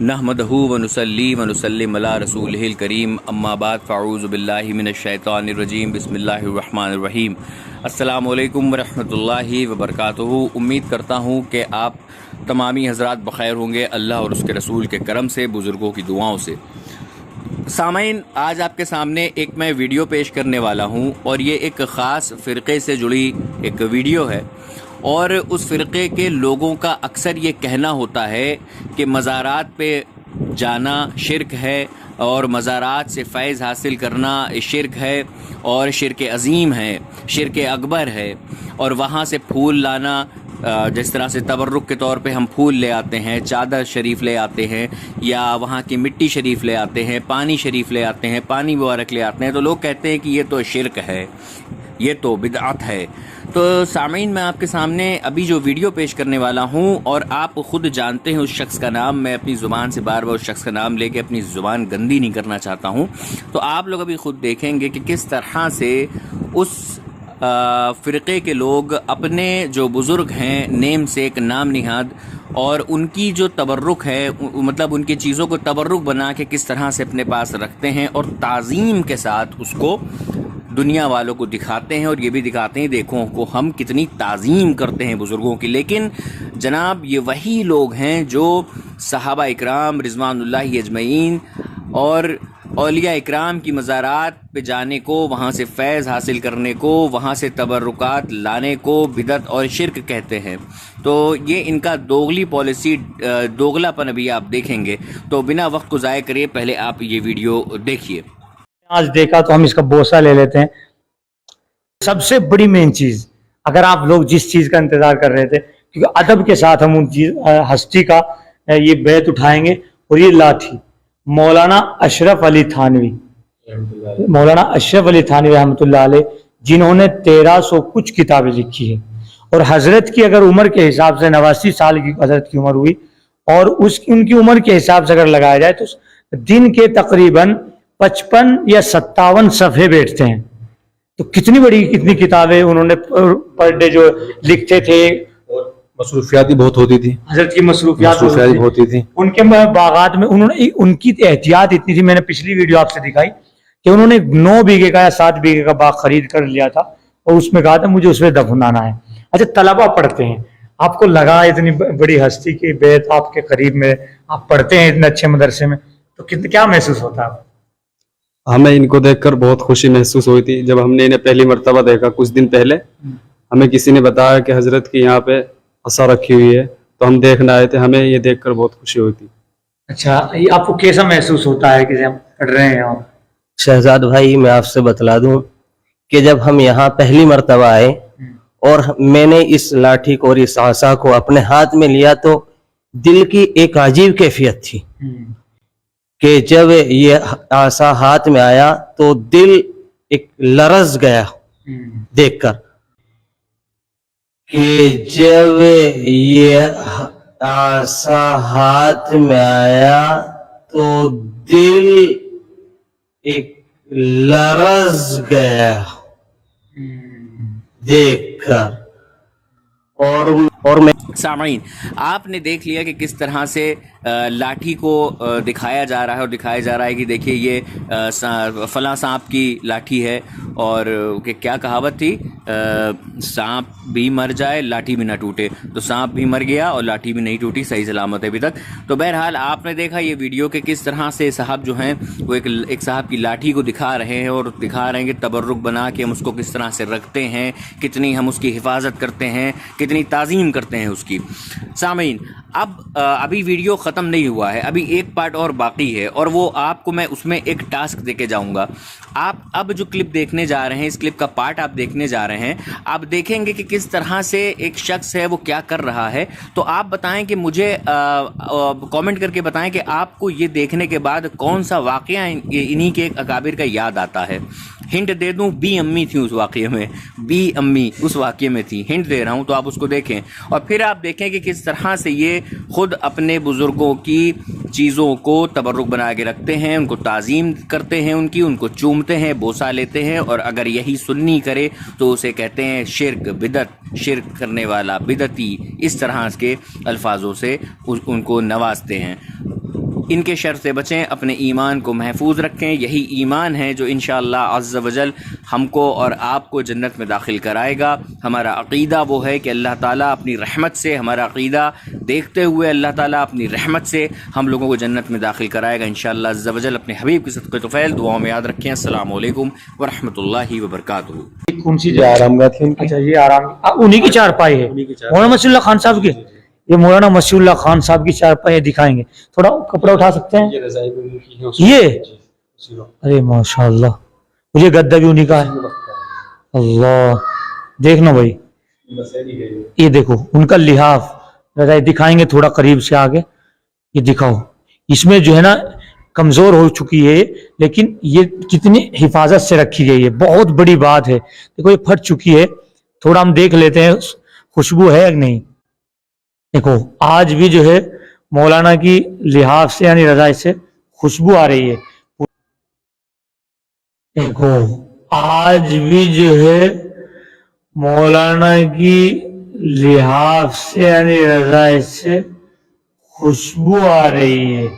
नहमदहू व नुसल्ली व नुसल्लिम अला रसूलिहिल करीम अम्मा बाद फ़अऊज़ु बिल्लाहि मिनश शैतानिर रजीम बिस्मिल्लाहिर रहमानिर रहीम। अस्सलामु अलैकुम व रहमतुल्लाहि व बरकातुहू। उम्मीद करता हूँ कि आप तमामी हज़रात बख़ैर होंगे अल्लाह और उसके रसूल के करम से, बुज़ुर्गों की दुआओं से। सामाइन, आज आपके सामने एक मैं वीडियो पेश करने वाला हूँ और ये एक ख़ास फ़िरक़े से जुड़ी एक वीडियो है। और उस फ़िरक़े के लोगों का अक्सर ये कहना होता है कि मज़ारात पे जाना शिरक है और मज़ारात से फ़ैज़ हासिल करना शिरक है और शिरक अज़ीम है, शिरक अकबर है। और वहाँ से फूल लाना, जिस तरह से तबर्रुक के तौर पे हम फूल ले आते हैं, चादर शरीफ ले आते हैं, या वहाँ की मिट्टी शरीफ ले आते हैं, पानी शरीफ ले आते हैं, पानी मुबारक ले आते हैं, तो लोग कहते हैं कि ये तो शिरक है, ये तो बिदअत है। तो सामीन, मैं आपके सामने अभी जो वीडियो पेश करने वाला हूँ, और आप ख़ुद जानते हैं उस शख्स का नाम, मैं अपनी ज़ुबान से बार बार उस शख्स का नाम लेके अपनी ज़ुबान गंदी नहीं करना चाहता हूँ। तो आप लोग अभी ख़ुद देखेंगे कि किस तरह से उस फ़िरक़े के लोग अपने जो बुज़ुर्ग हैं, नेम से एक नाम निहाद, और उनकी जो तबर्रुक है, मतलब उनकी चीज़ों को तबर्रुक बना के किस तरह से अपने पास रखते हैं और ताज़ीम के साथ उसको दुनिया वालों को दिखाते हैं, और ये भी दिखाते हैं देखो को हम कितनी ताज़ीम करते हैं बुज़ुर्गों की। लेकिन जनाब, ये वही लोग हैं जो सहाबा इकराम रिज़वानुल्लाहि अजमईन और औलिया इकराम की मज़ारात पे जाने को, वहाँ से फ़ैज़ हासिल करने को, वहाँ से तबर्रुकात लाने को बिदअत और शिरक कहते हैं। तो ये इनका दोगली पॉलिसी, दोगलापन अभी आप देखेंगे। तो बिना वक्त को ज़ाया करिए, पहले आप ये वीडियो देखिए। आज देखा तो हम इसका बोसा ले लेते हैं। सबसे बड़ी मेन चीज, अगर आप लोग जिस चीज का इंतजार कर रहे थे, क्योंकि अदब के साथ हम उन हस्ती का ये बैत उठाएंगे, और ये लाठी मौलाना अशरफ अली थानवी, मौलाना अशरफ अली थानवी रहमतुल्लाह अलैह, जिन्होंने 1300 कुछ किताबें लिखी है। और हजरत की अगर उम्र के हिसाब से 89 साल की हजरत की उम्र हुई, और उनकी उम्र के हिसाब से अगर लगाया जाए तो दिन के तकरीबन 55 या 57 सफ़े बैठते हैं। तो कितनी बड़ी, कितनी किताबें उन्होंने पर डे जो लिखते थे। और मसरूफियात भी बहुत होती थी, हजरत की मसरूफियात बहुत होती थी। उनके बागात में उन्होंने, उनकी एहतियात इतनी थी, मैंने पिछली वीडियो आपसे दिखाई कि उन्होंने 9 बीघे का या 7 बीघे का बाग खरीद कर लिया था, और उसमें कहा था मुझे उसमें दफनाना है। अच्छा, तलबा पढ़ते हैं, आपको लगा इतनी बड़ी हस्ती की बैत आपके करीब में, आप पढ़ते हैं इतने अच्छे मदरसे में, तो कितने क्या महसूस होता है? हमें इनको देखकर बहुत खुशी महसूस हुई थी। जब हमने इन्हें पहली मर्तबा देखा कुछ दिन पहले, हमें किसी ने बताया कि हजरत की यहाँ पे असा रखी हुई है, तो हम देखने आए थे। हमें ये देखकर बहुत खुशी हुई थी। अच्छा, ये आपको कैसा महसूस होता है कि हम पढ़ रहे हैं? हम शहजाद भाई, मैं आपसे बतला दूं कि जब हम यहाँ पहली मर्तबा आए और मैंने इस लाठी को और इस आसा को अपने हाथ में लिया, तो दिल की एक अजीब कैफियत थी कि जब ये आसा हाथ में आया तो दिल एक लरज गया देखकर, कि जब ये आसा हाथ में आया तो दिल एक लरज गया देखकर। और मैं सामीन, आपने देख लिया कि किस तरह से लाठी को दिखाया जा रहा है, और दिखाया जा रहा है कि देखिए ये फला सांप की लाठी है, और कि क्या कहावत थी, सांप भी मर जाए लाठी भी ना टूटे। तो सांप भी मर गया और लाठी भी नहीं टूटी, सही सलामत है अभी तक। तो बहरहाल आपने देखा ये वीडियो कि किस तरह से साहब जो हैं वो एक साहब की लाठी को दिखा रहे हैं, और दिखा रहे हैं कि तबर्रुक बना के हम उसको किस तरह से रखते हैं, कितनी हम उसकी हिफाजत करते हैं, कितनी ताज़ीम करते हैं उसकी। सामीन, अब अभी वीडियो ख़त्म नहीं हुआ है, अभी एक पार्ट और बाकी है, और वो आपको मैं उसमें एक टास्क देके जाऊंगा। आप अब जो क्लिप देखने जा रहे हैं, इस क्लिप का पार्ट आप देखने जा रहे हैं, आप देखेंगे कि किस तरह से एक शख्स है वो क्या कर रहा है। तो आप बताएं कि मुझे कमेंट करके बताएं कि आपको ये देखने के बाद कौन सा वाक़या इन्हीं के एक अकाबिर का याद आता है। हिंट दे दूं, बी अम्मी थी उस वाक़े में, बी अम्मी उस वाक़े में थी। हिंट दे रहा हूं, तो आप उसको देखें, और फिर आप देखें कि किस तरह से ये खुद अपने बुज़ुर्गों की चीज़ों को तबर्रुक बना के रखते हैं, उनको ताज़ीम करते हैं, उनको चूमते हैं, बोसा लेते हैं, और अगर यही सुन्नी करे तो उसे कहते हैं शिरक, बिदत, शिरक करने वाला, बिदती, इस तरह के अल्फाजों से उनको नवाजते हैं। ان کے شر سے بچیں، اپنے ایمان کو محفوظ رکھیں. یہی ایمان ہے جو انشاءاللہ عز و جل ہم کو اور آپ کو جنت میں داخل کرائے گا. ہمارا عقیدہ وہ ہے کہ اللہ تعالیٰ اپنی رحمت سے، ہمارا عقیدہ دیکھتے ہوئے اللہ تعالیٰ اپنی رحمت سے ہم لوگوں کو جنت میں داخل کرائے گا انشاءاللہ عز و جل. اپنے حبیب کی صدقہ طفیل دعاؤں میں یاد رکھیں. السلام علیکم ورحمۃ اللہ وبرکاتہ. کون سی یہ آرام گاہ تھی ان کی. اچھا یہ آرام انہی کی چارپائی ہے مولانا مسیح اللہ خان صاحب کی. یہ مولانا مسیح اللہ خان صاحب کی چارپائی دکھائیں گے. تھوڑا کپڑا اٹھا سکتے ہیں یہ رضائی بھی ان کی ہے. یہ ارے ماشاء اللہ مجھے گدا بھی انہی کا ہے. اللہ دیکھنا بھائی یہ دیکھو ان کا لحاف رضائی دکھائیں گے تھوڑا قریب سے آگے. یہ دکھاؤ اس میں جو ہے نا کمزور ہو چکی ہے لیکن یہ کتنی حفاظت سے رکھی گئی ہے. بہت بڑی بات ہے. دیکھو یہ پھٹ چکی ہے. تھوڑا ہم دیکھ لیتے ہیں خوشبو ہے کہ نہیں. دیکھو آج بھی جو ہے مولانا کی لحاف سے یعنی رضائی سے خوشبو آ رہی ہے. دیکھو آج بھی جو ہے مولانا کی لحاف سے یعنی رضائی سے خوشبو آ رہی ہے.